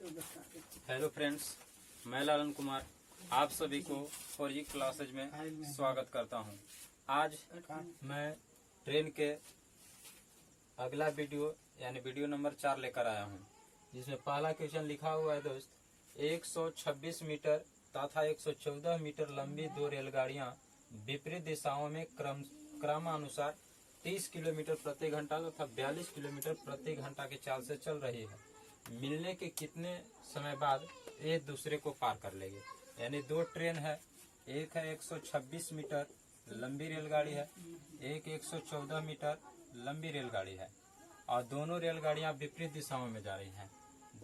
Hello friends, मैं लालन कुमार आप सभी को 4G क्लासेज में स्वागत करता हूं। आज मैं ट्रेन के अगला वीडियो यानी वीडियो नंबर 4 लेकर आया हूं, जिसमें पहला क्वेश्चन लिखा हुआ है दोस्त, 126 मीटर तथा 114 मीटर लंबी दो रेलगाड़ियां विपरीत दिशाओं में क्रमानुसार 30 किलोमीटर प्रति घंटा तथा 42 किलोमीटर प्रति घंटा की चाल से चल रही है। मिलने के कितने समय बाद एक दूसरे को पार कर लेंगे। यानी दो ट्रेन है, एक है 126 मीटर लंबी रेलगाड़ी है, एक 114 मीटर लंबी रेलगाड़ी है और दोनों रेलगाड़ियां विपरीत दिशाओं में जा रही हैं।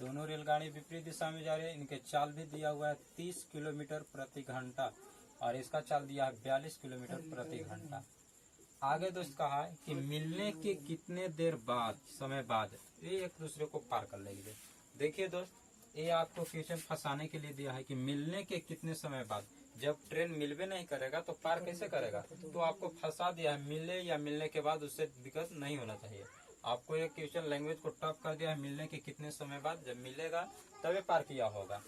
दोनों रेलगाड़ी विपरीत दिशा में जा रही है। इनके चाल भी दिया हुआ है 30 किलोमीटर प्रति घंटा और इसका चाल दिया है 42 किलोमीटर प्रति घंटा। आगे दोस्त कहा है कि मिलने के कितने देर बाद समय बाद ये एक दूसरे को पार कर लेंगे। देखिए दोस्त, ये आपको क्वेश्चन फंसाने के लिए दिया है कि मिलने के कितने समय बाद। जब ट्रेन मिलवे नहीं करेगा तो पार कैसे करेगा, तो आपको फंसा दिया है। मिले या मिलने के बाद उससे दिक्कत नहीं होना चाहिए। आपको एक क्वेश्चन लैंग्वेज को टफ कर दिया है, मिलने के कितने समय बाद, जब मिलेगा तभी पार किया होगा।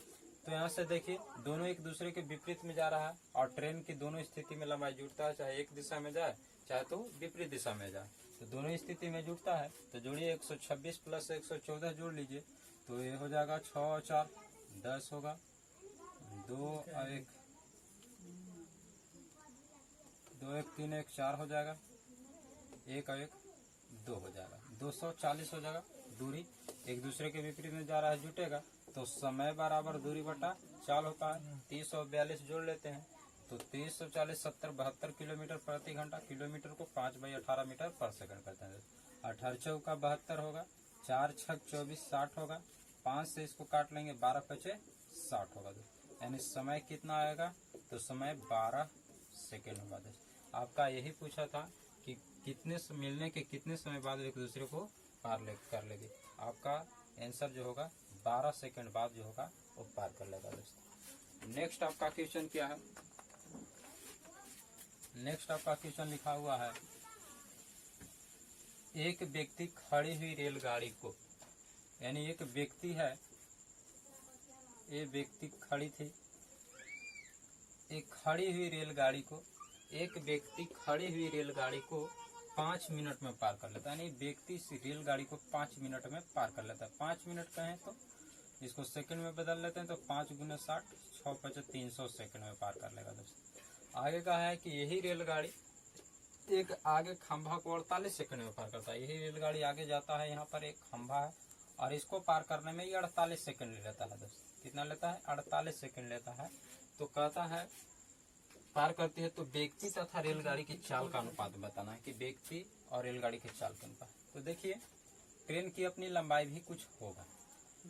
तो यहाँ से देखिए, दोनों एक दूसरे के विपरीत में जा रहा है और ट्रेन की दोनों स्थिति में लंबाई जुड़ता है, चाहे एक दिशा में जाए चाहे तो विपरीत दिशा में जाए। तो दोनों स्थिति में जुड़ता है। तो जोड़िए 126 प्लस 114 जोड़ लीजिए तो ये हो जाएगा 6 और 4 10 होगा, 2 और 1 3 1 4 हो जाएगा, 1 और 1 2 हो जाएगा, 240 हो जाएगा। दूरी एक दूसरे के विपरीत में जा रहा है, जुटेगा तो समय बराबर दूरी बटा चाल होता है। 30 और 42 जोड़ लेते हैं तो 30 और 40 70 72 किलोमीटर प्रति घंटा। किलोमीटर को 5/18 मीटर पर सेकंड करते हैं। 18 चौका 72 होगा, 4 छक 24 60 होगा, 5 से इसको काट लेंगे, 12 पचे 60 होगा। यानी समय कितना आएगा, तो समय 12 सेकेंड होगा। आपका यही पूछा था कि कितने मिलने के कितने समय बाद एक दूसरे को पार कर लेंगे। आपका आंसर जो होगा 12 सेकेंड बाद जो होगा वो पार कर लेगा दोस्तों। नेक्स्ट आपका क्वेश्चन क्या है, नेक्स्ट आपका क्वेश्चन लिखा हुआ है, एक व्यक्ति खड़ी हुई रेलगाड़ी को, यानी एक व्यक्ति है, ये व्यक्ति खड़ी थी, एक खड़ी हुई रेलगाड़ी को, एक व्यक्ति खड़ी हुई रेलगाड़ी को 5 मिनट में पार कर लेता है। यानी व्यक्ति इस रेलगाड़ी को 5 मिनट में पार कर लेता है। 5 मिनट कहें तो इसको सेकंड में बदल लेते हैं तो 5 गुना 60 6 5 300 सेकंड में पार कर लेगा दोस्तों। आगे कहा है कि यही रेलगाड़ी एक आगे खंभा को 48 सेकंड में पार करता है। यही रेलगाड़ी आगे जाता है, यहाँ पर एक खंभा है और इसको पार करने में ये 48 सेकंड लेता है दोस्तों। कितना लेता है, 48 सेकंड लेता है। तो कहता है पार करती है तो व्यक्ति तथा रेलगाड़ी की चाल का अनुपात बताना है कि व्यक्ति और रेलगाड़ी की चाल का अनुपात। तो देखिए, ट्रेन की अपनी लंबाई भी कुछ होगा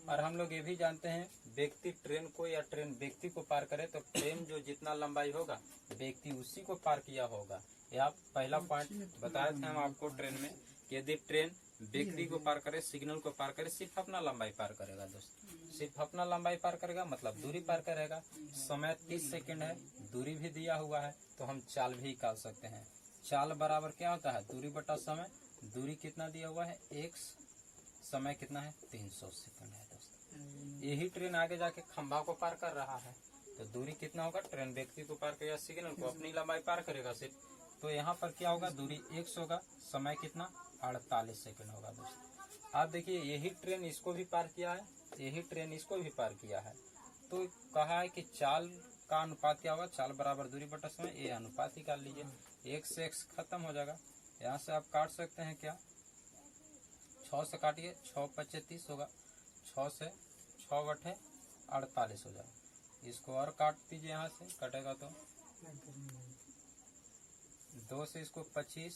और हम लोग ये भी जानते हैं, व्यक्ति ट्रेन को या ट्रेन व्यक्ति को पार करे तो ट्रेन जो जितना लंबाई होगा व्यक्ति उसी को पार किया होगा। यह पहला पॉइंट बताए थे हम आपको ट्रेन में कि यदि ट्रेन व्यक्ति को पार करे, सिग्नल को पार करे, सिर्फ अपना लंबाई पार करेगा दोस्त, सिर्फ अपना लंबाई पार करेगा मतलब दूरी पार करेगा। समय 30 सेकंड है, दूरी भी दिया हुआ है तो हम चाल भी निकाल सकते हैं। चाल बराबर क्या होता है, दूरी बटा समय। दूरी कितना दिया हुआ है 1, समय कितना है 300 सेकंड है दोस्तों। यही ट्रेन आगे जाके खंभा को पार कर रहा है तो दूरी कितना होगा, ट्रेन व्यक्ति को पार करेगा, सिग्नल को अपनी लंबाई पार करेगा सिर्फ। तो यहाँ पर क्या होगा, दूरी 100 होगा, समय कितना 48 सेकंड होगा दोस्तों। आप देखिए, यही ट्रेन इसको भी पार किया है, यही ट्रेन इसको भी पार किया है। तो कहा है कि चाल का अनुपात क्या होगा, चाल बराबर दूरी बटा समय। ये अनुपात ही कर लीजिए, 1 से x खत्म हो जाएगा। यहाँ से आप काट सकते हैं क्या, 6 से काटिए, 6 5 30 होगा, 6 से 6 बटे 48 हो जाएगा। इसको और काट दीजिए, यहाँ से कटेगा तो 2 से इसको 25,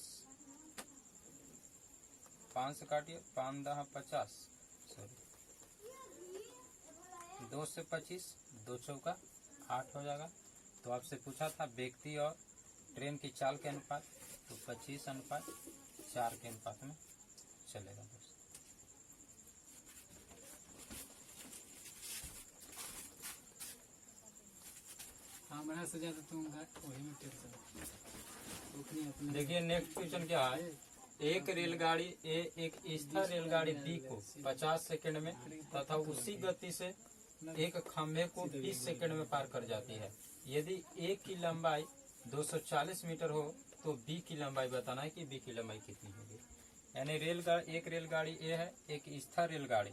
5 से काटिए, 5 10 50, सॉरी 2 से 25, 2 चौका 8 हो जाएगा। तो आपसे पूछा था व्यक्ति और ट्रेन की चाल के अनुपात, तो 25 अनुपात 4 के अनुपात में चलेगा दोस्तों। हाँ, बना से ज्यादा तुम वही में टेंशन। देखिए नेक्स्ट क्वेश्चन क्या है, एक रेलगाड़ी ए एक स्थिर रेलगाड़ी बी को 50 सेकंड में तथा उसी गति से एक खंभे को 20 सेकंड में पार कर जाती है। यदि ए की लंबाई 240 मीटर हो तो बी की लंबाई बताना है कि बी की लंबाई कितनी होगी। यानी एक रेलगाड़ी ए है, एक स्थिर रेलगाड़ी,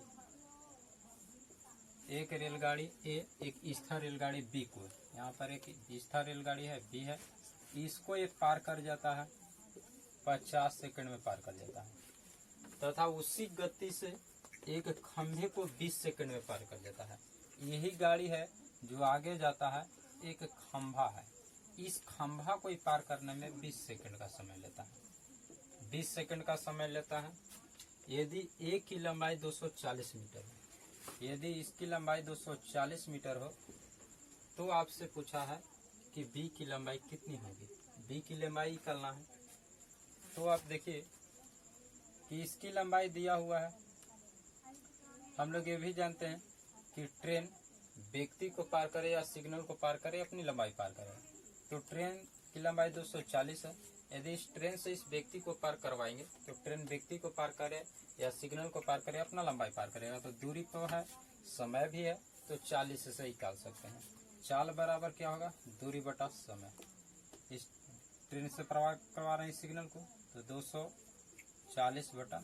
एक रेलगाड़ी ए एक स्थिर रेलगाड़ी बी को, यहाँ पर एक स्थिर रेलगाड़ी है बी है, इसको ये पार कर जाता है 50 सेकंड में पार कर जाता है तथा उसी गति से एक खंभे को 20 सेकंड में पार कर जाता है। यही गाड़ी है जो आगे जाता है, एक खंभा है, इस खंभा को पार करने में 20 सेकंड का समय लेता है, 20 सेकंड का समय लेता है। यदि ए की लंबाई 240 मीटर है, यदि इसकी लंबाई 240 मीटर हो तो आपसे पूछा है कि बी की लंबाई कितनी होगी, बी की लंबाई निकालना है। तो आप देखिए कि इसकी लंबाई दिया हुआ है, हम लोग ये भी जानते हैं कि ट्रेन व्यक्ति को पार करे या सिग्नल को पार करे, अपनी लंबाई पार करे। तो ट्रेन की लंबाई 240 है, यदि इस ट्रेन से इस व्यक्ति को पार करवाएंगे तो ट्रेन व्यक्ति को पार करे या सिग्नल को पार करे, अपना लंबाई पार करेगा। तो दूरी तो है, समय भी है, तो 40 से निकाल सकते हैं। चाल बराबर क्या होगा, दूरी बटा समय। इस ट्रेन से प्रवाह करवा रहे हैं सिग्नल को तो 240 बटा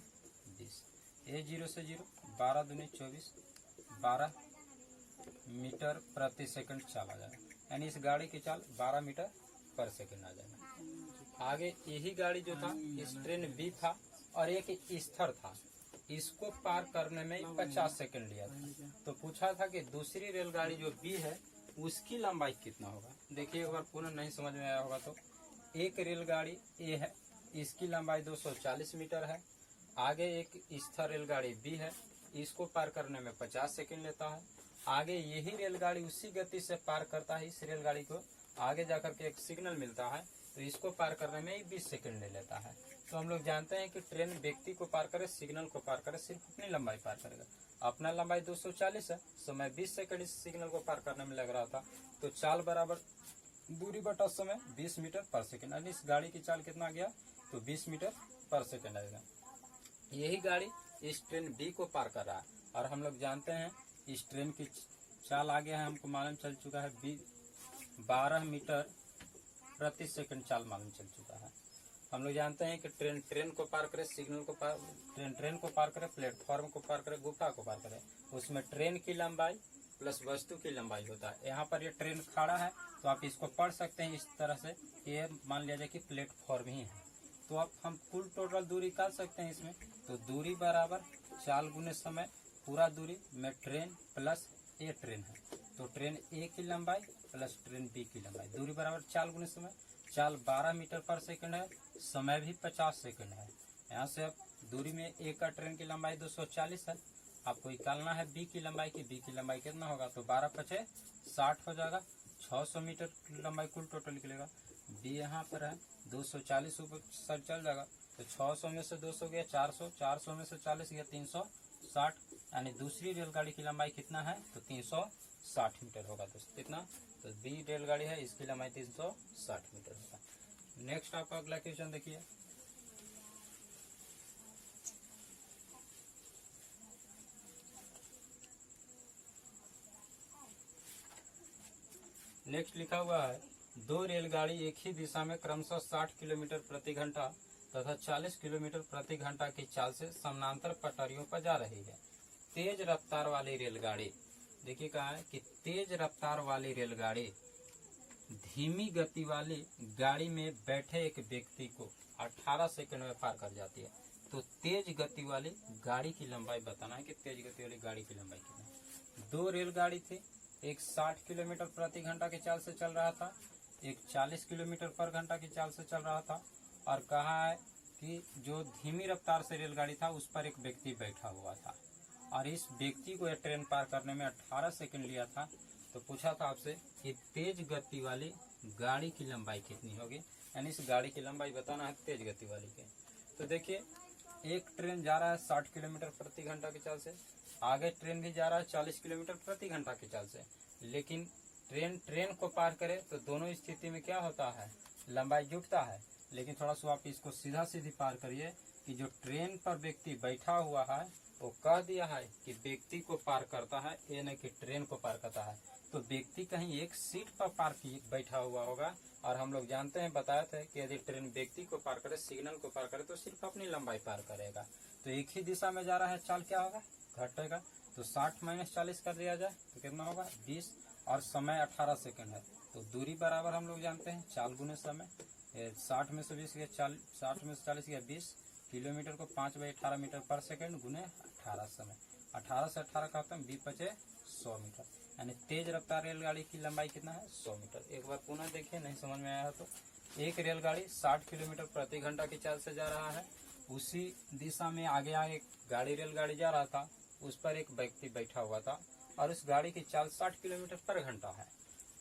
20। ए 0 से 0, 12 दूनी 24, 12 मीटर प्रति सेकंड चाल आ जाएगा। यानी इस गाड़ी की चाल 12 मीटर पर सेकंड आ जाएगा। आगे यही गाड़ी जो था, इस ट्रेन बी था और एक स्थिर था, इसको पार करने में 50 सेकंड लिया था। तो पूछा था कि दूसरी रेलगाड़ी जो बी है उसकी लंबाई कितना होगा। देखिए एक बार पुनः नहीं समझ में आया होगा तो एक रेलगाड़ी ए है, इसकी लंबाई 240 मीटर है, आगे एक स्थिर रेलगाड़ी बी है, इसको पार करने में 50 सेकंड लेता है। आगे यही रेलगाड़ी उसी गति से पार करता है, इस रेलगाड़ी को आगे जाकर के एक सिग्नल मिलता है तो इसको पार करने में 20 सेकंड ले लेता है। तो हम लोग जानते हैं कि ट्रेन व्यक्ति को पार करे, सिग्नल को पार करे, सिर्फ अपनी लंबाई पार करेगा। अपना लंबाई 240 है, समय 20 सेकंड इस सिग्नल को पार करने में लग रहा था। तो चाल बराबर दूरी बटा समय 20 मीटर पर सेकंड। यानी इस गाड़ी की चाल कितना गया तो 20 मीटर पर सेकंड आएगा। यही गाड़ी इस ट्रेन बी को पार कर रहा है और हम लोग जानते हैं इस ट्रेन की चाल आगे है, हमको मालूम चल चुका है 12 मीटर प्रति सेकंड चाल मालूम चल चुका है। हम लोग जानते हैं कि ट्रेन को पार करे, सिग्नल को पार, ट्रेन को पार करे, प्लेटफॉर्म को पार करे, गुफा को पार करे, उसमें ट्रेन की लंबाई प्लस वस्तु की लंबाई होता है। यहाँ पर ये ट्रेन खड़ा है तो आप इसको पढ़ सकते हैं इस तरह से कि ये मान लिया जाए कि प्लेटफॉर्म ही है। तो अब हम कुल टोटल दूरी निकाल सकते हैं इसमें। तो दूरी बराबर चाल गुने समय, पूरा दूरी में ट्रेन प्लस ए ट्रेन है, तो ट्रेन ए की लंबाई प्लस ट्रेन बी की लंबाई, दूरी बराबर चाल गुने समय। चाल 12 मीटर पर सेकंड है, समय भी 50 सेकंड है। यहाँ से अब दूरी में ए का ट्रेन की लंबाई 240 है, आपको निकालना है बी की लंबाई की। बी की लंबाई कितना होगा तो 12 पचे 60 हो जाएगा, 600 मीटर की लंबाई कुल टोटल निकलेगा। बी यहाँ पर है 240 ऊपर सर चल जाएगा तो 600 में से 200 गया 400, 400 में से 40 गया 360, यानी दूसरी रेलगाड़ी की लंबाई कितना है तो 360 मीटर होगा। दोस्तों कितना, तो बी रेलगाड़ी है इसकी लंबाई 360 मीटर होगा। नेक्स्ट आपका अगला क्वेश्चन देखिए, नेक्स्ट लिखा हुआ है दो रेलगाड़ी एक ही दिशा में क्रमशः 60 किलोमीटर प्रति घंटा तथा 40 किलोमीटर प्रति घंटा की चाल से समानांतर पटरियों पर जा रही है। तेज रफ्तार वाली रेलगाड़ी, देखिए कहा है कि तेज रफ्तार वाली रेलगाड़ी धीमी गति वाली गाड़ी में बैठे एक व्यक्ति को 18 सेकंड में पार कर जाती है। तो तेज गति वाली गाड़ी की लंबाई बताना है कि तेज गति वाली गाड़ी की लंबाई कितनी है। दो रेलगाड़ी थी, एक 60 किलोमीटर प्रति घंटा की चाल से चल रहा था, एक 40 किलोमीटर पर घंटा की चाल से चल रहा था। और कहा है कि जो धीमी रफ्तार से रेलगाड़ी था उस पर एक व्यक्ति बैठा हुआ था और इस व्यक्ति को ट्रेन पार करने में 18 सेकंड लिया था। तो पूछा था आपसे कि तेज गति वाली गाड़ी की लंबाई कितनी होगी, यानी इस गाड़ी की लंबाई बताना है तेज गति वाली की। तो देखिए एक ट्रेन जा रहा है 60 किलोमीटर प्रति घंटा की चाल से, आगे ट्रेन भी जा रहा है 40 किलोमीटर प्रति घंटा की चाल से, लेकिन ट्रेन को पार करे तो दोनों स्थिति में क्या होता है, लंबाई जुटता है। लेकिन थोड़ा सा आप इसको सीधा सीधी पार करिए कि जो ट्रेन पर व्यक्ति बैठा हुआ है वो कह दिया है कि व्यक्ति को पार करता है, ये नहीं कि ट्रेन को पार करता है। तो व्यक्ति कहीं एक सीट पर बैठा हुआ होगा, और हम लोग जानते हैं, बताए थे कि यदि ट्रेन व्यक्ति को पार करे, सिग्नल को पार करे, तो सिर्फ अपनी लंबाई पार करेगा। तो एक ही दिशा में जा रहा है, चाल क्या होगा, घटेगा। तो 60 - 40 कर दिया जाए तो कितना होगा, 20, और समय 18 सेकंड है। तो दूरी बराबर हम लोग जानते हैं, चाल गुने समय। 60 में से 20 गया 60 में से 40 गया 20, किलोमीटर को 5/18 मीटर पर सेकंड गुने 18 समय। 18 से 18 का खत्म, 20 बचे 100 मीटर। यानी तेज रफ्तार रेलगाड़ी की लंबाई कितना है, 100 मीटर। एक बार पुनः देखिए, नहीं समझ में आया तो। एक रेलगाड़ी 60 किलोमीटर प्रति घंटा की चाल से जा रहा है। उसी दिशा में आगे आगे रेलगाड़ी जा रहा था, उस पर एक व्यक्ति बैठा हुआ था, और उस गाड़ी की चाल 60 किलोमीटर पर घंटा है।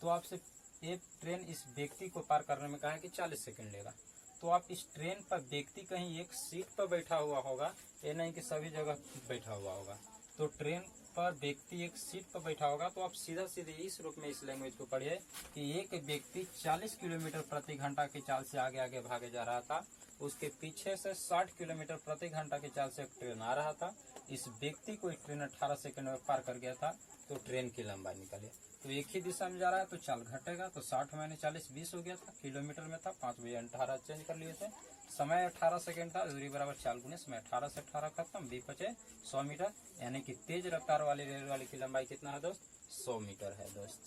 तो आपसे ये ट्रेन इस व्यक्ति को पार करने में कहा है कि 40 सेकंड लेगा। तो आप इस ट्रेन पर व्यक्ति कहीं एक सीट पर बैठा हुआ होगा, ये नहीं कि सभी जगह बैठा हुआ होगा। तो ट्रेन पर व्यक्ति एक सीट पर बैठा होगा, तो आप सीधा सीधे इस रूप में इस लैंग्वेज को पढ़िए कि एक व्यक्ति 40 किलोमीटर प्रति घंटा की चाल से आगे आगे भागे जा रहा था, उसके पीछे से 60 किलोमीटर प्रति घंटा की चाल से एक ट्रेन आ रहा था। इस व्यक्ति को एक ट्रेन 18 सेकंड में पार कर गया था, तो ट्रेन की लंबाई निकालिए। तो एक ही दिशा में जा रहा है तो चाल घटेगा। तो 60 - 40 20 हो गया था, किलोमीटर में था, 5/18 चेंज कर लिए थे। समय 18 सेकंड था, दूरी बराबर चाल गुने समय। 18 से 18 खत्म, 20 बचे 100 मीटर। यानी कि तेज रफ्तार वाली रेलगाड़ी की लंबाई कितना है दोस्त, 100 मीटर है दोस्त।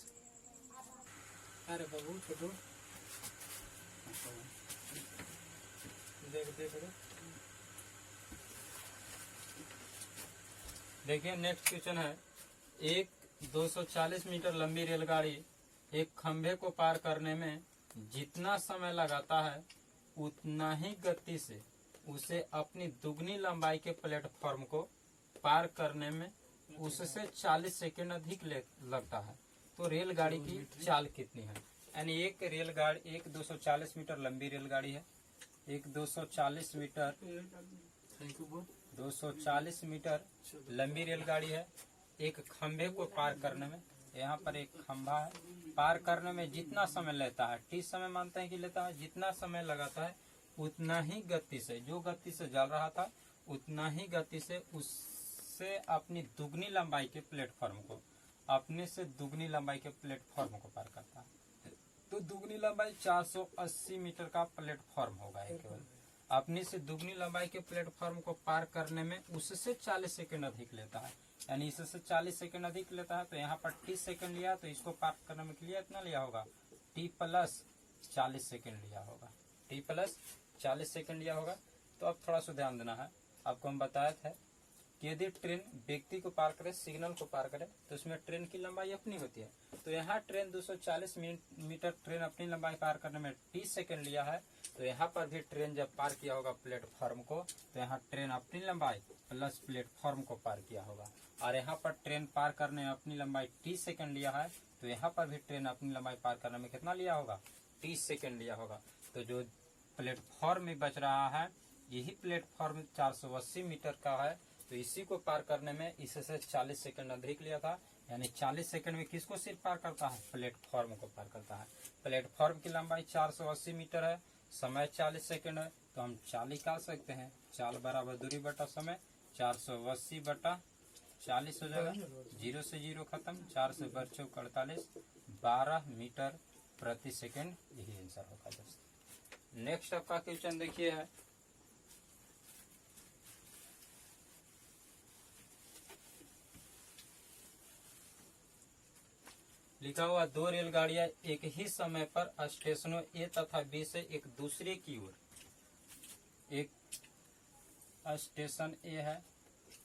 अरे बाबू छोटू देख देख देखिए नेक्स्ट क्वेश्चन है, एक 240 मीटर लंबी रेलगाड़ी एक खंभे को पार करने में जितना समय लगाता है, उतना ही गति से उसे अपनी दुगनी लंबाई के प्लेटफॉर्म को पार करने में उससे 40 सेकंड अधिक लगता है। तो रेलगाड़ी की चाल कितनी है। यानी एक रेलगाड़ी, एक 240 मीटर लंबी रेलगाड़ी है, एक 240 मीटर लंबी रेलगाड़ी है। एक खंभे को पार करने में, यहाँ पर एक खंभा है, पार करने में जितना समय लेता है, टी समय मानते हैं कि लेता है, जितना समय लगाता है उतना ही गति से, जो गति से चल रहा था उतना ही गति से उससे अपनी दुगनी लंबाई के प्लेटफॉर्म को, अपने से दुगनी लंबाई के प्लेटफॉर्म को पार करता है। तो दुगनी लंबाई 480 मीटर का प्लेटफॉर्म होगा केवल। अपनी से दुगनी लंबाई के प्लेटफॉर्म को पार करने में उससे 40 सेकंड अधिक लेता है। यानी इससे 40 सेकंड अधिक लेता है, तो यहाँ पर 30 सेकंड लिया, तो इसको पार करने में लिया इतना लिया होगा, t + 40 सेकंड लिया होगा, t + 40 सेकंड लिया होगा। तो अब थोड़ा सा ध्यान देना है, आपको हम बताया था कि यदि ट्रेन व्यक्ति को पार करे, सिग्नल को पार करे, तो उसमें ट्रेन की लंबाई अपनी होती है। तो यहाँ ट्रेन 240 मीटर ट्रेन अपनी लंबाई पार करने में 30 सेकंड लिया है। तो यहाँ पर भी ट्रेन जब पार किया होगा प्लेटफॉर्म को, तो यहाँ ट्रेन अपनी लंबाई प्लस प्लेटफॉर्म को पार किया होगा। और यहाँ पर ट्रेन पार करने में अपनी लंबाई 30 सेकंड लिया है, तो यहाँ पर भी ट्रेन अपनी लंबाई पार करने में कितना लिया होगा, 30 सेकंड लिया होगा। तो जो प्लेटफॉर्म में बच रहा है, यही प्लेटफॉर्म 480 मीटर का है, तो इसी को पार करने में इससे 40 सेकंड अधिक लिया था। यानी 40 सेकंड में किसको सिर्फ पार करता है, प्लेटफॉर्म को पार करता है। प्लेटफॉर्म की लंबाई 480 मीटर है, समय 40 सेकंड है, तो हम चाल निकाल सकते हैं। चाल बराबर दूरी बटा समय, 480 बटा 40 हो जाएगा, 0 से 0 खत्म, 4 से बर चौक 48, 12 मीटर प्रति सेकंड, यही आंसर होगा दोस्त। नेक्स्ट आपका क्वेश्चन देखिए है, लिखा हुआ, दो रेलगाड़ियां एक ही समय पर स्टेशनों ए तथा बी से एक दूसरे की ओर, एक स्टेशन ए है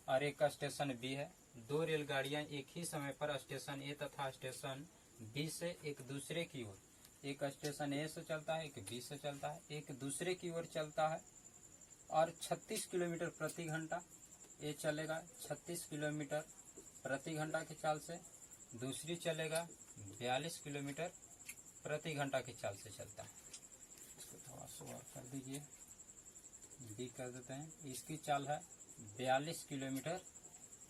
और एक स्टेशन बी है। दो रेलगाड़ियां एक ही समय पर स्टेशन ए तथा स्टेशन बी से एक दूसरे की ओर, एक स्टेशन ए से चलता है, एक बी से चलता है, एक दूसरे की ओर चलता है और 36 किलोमीटर प्रति घंटा ए चलेगा 36 किलोमीटर प्रति घंटा की चाल से, दूसरी चलेगा 42 किलोमीटर प्रति घंटा की चाल से चलता है। इसको थोड़ा सा और कर दीजिए, बी कर देते हैं। इसकी चाल है 42 किलोमीटर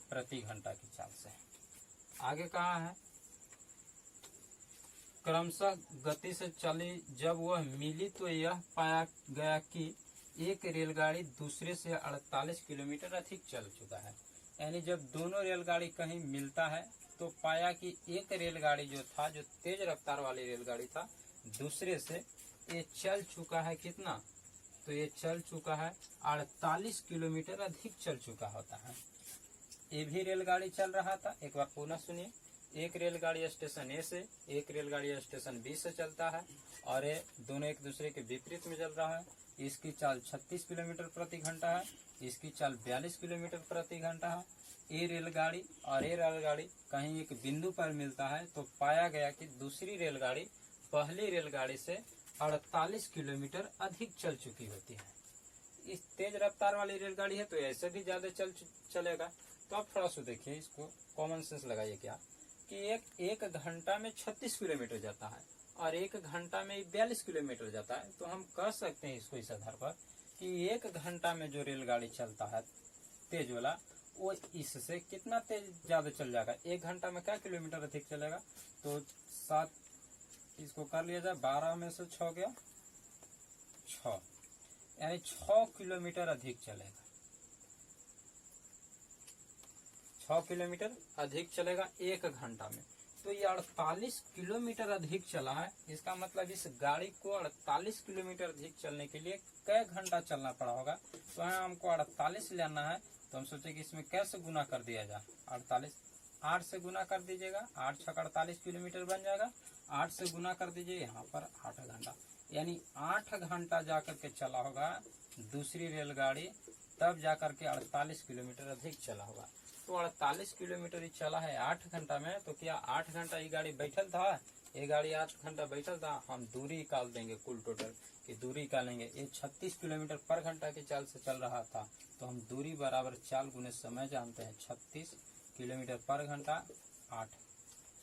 प्रति घंटा की चाल से। आगे कहाँ है, क्रमशः गति से चली। जब वह मिली तो यह पाया गया कि एक रेलगाड़ी दूसरे से 48 किलोमीटर अधिक चल चुका है। यानी जब दोनों रेलगाड़ी कहीं मिलता है तो पाया कि एक रेलगाड़ी जो था, जो तेज रफ्तार वाली रेलगाड़ी था, दूसरे से ये चल चुका है कितना, तो ये चल चुका है 48 किलोमीटर अधिक चल चुका होता है। ये भी रेलगाड़ी चल रहा था, एक बार पुनः सुनिए। एक रेलगाड़ी स्टेशन ए से, एक रेलगाड़ी स्टेशन बी से चलता है और ये दोनों एक दूसरे के विपरीत में चल रहा है। इसकी चाल 36 किलोमीटर प्रति घंटा है, इसकी चाल 42 किलोमीटर प्रति घंटा है। ये रेलगाड़ी और ये रेलगाड़ी कहीं एक बिंदु पर मिलता है तो पाया गया कि दूसरी रेलगाड़ी पहली रेलगाड़ी से 48 किलोमीटर अधिक चल चुकी होती है। इस तेज रफ्तार वाली रेलगाड़ी है तो ऐसे भी ज्यादा चलेगा। तो आप थोड़ा सा देखिए, इसको कॉमन सेंस लगाइए क्या कि एक घंटा में 36 किलोमीटर जाता है और एक घंटा में 42 किलोमीटर जाता है। तो हम कह सकते हैं इसको इस आधार पर कि एक घंटा में जो रेलगाड़ी चलता है तेज वाला, वो इससे कितना तेज ज्यादा चल जाएगा। एक घंटा में क्या किलोमीटर अधिक चलेगा, तो 7, इसको कर लिया जाए 12 में से 6 गया 6, यानी 6 किलोमीटर अधिक चलेगा। 6 किलोमीटर अधिक चलेगा एक घंटा में। तो ये 48 किलोमीटर अधिक चला है। इसका मतलब इस गाड़ी को 48 किलोमीटर अधिक चलने के लिए कई घंटा चलना पड़ा होगा। तो यहाँ हमको 48 लेना है, तो हम सोचे कि इसमें कैसे गुना कर दिया जाए। 48 8 से गुना कर दीजिएगा, 8 6 48 किलोमीटर बन जाएगा। 8 से गुना कर दीजिए, यहाँ पर 8 घंटा, यानी 8 घंटा जाकर के चला होगा दूसरी रेलगाड़ी, तब जाकर के 48 किलोमीटर अधिक चला होगा। तो 48 किलोमीटर ही चला है 8 घंटा में। तो क्या 8 घंटा ये गाड़ी बैठल था, ये गाड़ी 8 घंटा बैठल था। हम दूरी निकाल देंगे, कुल टोटल की दूरी निकालेंगे। ये 36 किलोमीटर पर घंटा की चाल से चल रहा था, तो हम दूरी बराबर चाल गुने समय जानते हैं। 36 किलोमीटर पर घंटा 8,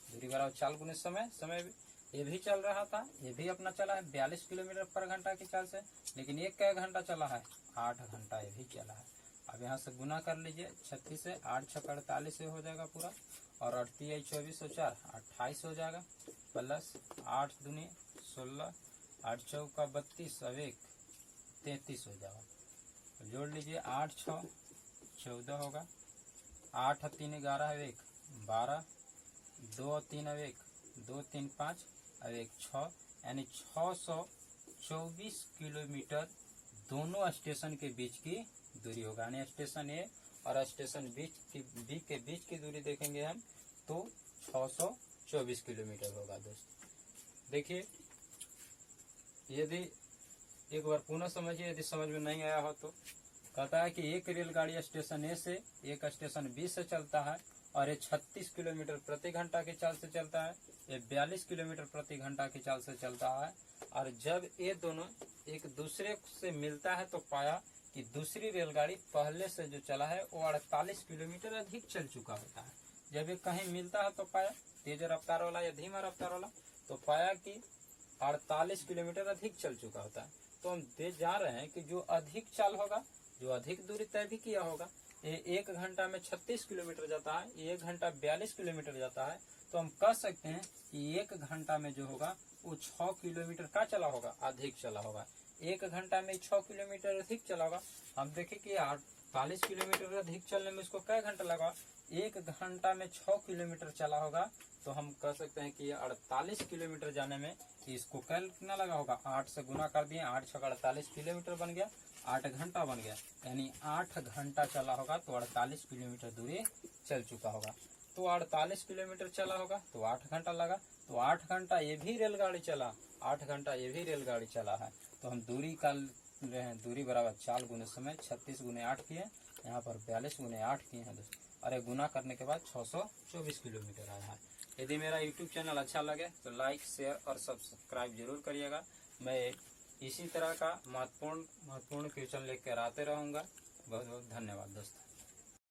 दूरी बराबर चाल गुने समय। समय ये भी चल रहा था, ये भी अपना चला है 42 किलोमीटर पर घंटा की चाल से, लेकिन ये कै घंटा चला है, 8 घंटा ये भी चला है। अब यहाँ से गुना कर लीजिए 36 से, 8 6 48 से हो जाएगा पूरा, और 8 3 24 और 4 28 हो जाएगा, प्लस 8 दूनी 16, 8 चौका 32, अब 1 33 हो जाएगा। तो जोड़ लीजिए 8 6 14 होगा, 8 3 11 है 1 12, 2 3 अब 1 2 3 5 अब 1 6, यानी 624 किलोमीटर दोनों स्टेशन के बीच की दूरी होगा। यानी स्टेशन ए और स्टेशन बी के बीच की दूरी देखेंगे हम तो 624 किलोमीटर होगा। दोस्तों देखिए, यदि एक बार पुनः समझिए, यदि समझ में नहीं आया हो तो कहता है कि एक रेलगाड़ी स्टेशन ए से एक स्टेशन बी से चलता है और ये 36 किलोमीटर प्रति घंटा की चाल से चलता है, ये 42 किलोमीटर प्रति घंटा की चाल से चलता है। और जब ये दोनों एक दूसरे से मिलता है तो पाया कि दूसरी रेलगाड़ी पहले से जो चला है वो 48 किलोमीटर अधिक चल चुका होता है। जब ये कहीं मिलता है तो पाया तेज रफ्तार वाला या धीमा रफ्तार वाला, तो पाया कि 48 किलोमीटर अधिक चल चुका होता है। तो हम दे जा रहे हैं कि जो अधिक चाल होगा, जो अधिक दूरी तय भी किया होगा, ये 1 घंटा में 36 किलोमीटर जाता है, 1 घंटा 42 किलोमीटर जाता है। तो हम कह सकते हैं कि 1 घंटा में जो होगा वो 6 किलोमीटर का चला होगा, अधिक चला होगा। 1 घंटा में 6 किलोमीटर अधिक चला होगा। हम देखें कि 48 किलोमीटर अधिक चलने में इसको क्या घंटा लगा, 1 घंटा में 6 किलोमीटर चला होगा। तो हम कह सकते हैं कि 48 किलोमीटर जाने में इसको कितना लगा होगा, 8 से गुना कर दिए, 8 6 48 किलोमीटर बन गया, 8 घंटा बन गया, यानी 8 घंटा चला होगा तो 48 किलोमीटर दूरी चल चुका होगा। तो 48 किलोमीटर चला होगा तो 8 घंटा लगा, तो 8 घंटा ये भी रेलगाड़ी चला, 8 घंटा ये भी रेलगाड़ी चला है। तो हम दूरी निकाल रहे हैं, दूरी बराबर चाल गुने समय, 36 गुने 8 किए, यहाँ पर 42 गुने 8 किए हैं दोस्तों, और गुना करने के बाद 624 किलोमीटर आया है। यदि मेरा यूट्यूब चैनल अच्छा लगे तो लाइक शेयर और सब्सक्राइब जरूर करिएगा। मैं इसी तरह का महत्वपूर्ण क्वेश्चन लेकर आते रहूँगा। बहुत बहुत धन्यवाद दोस्तों।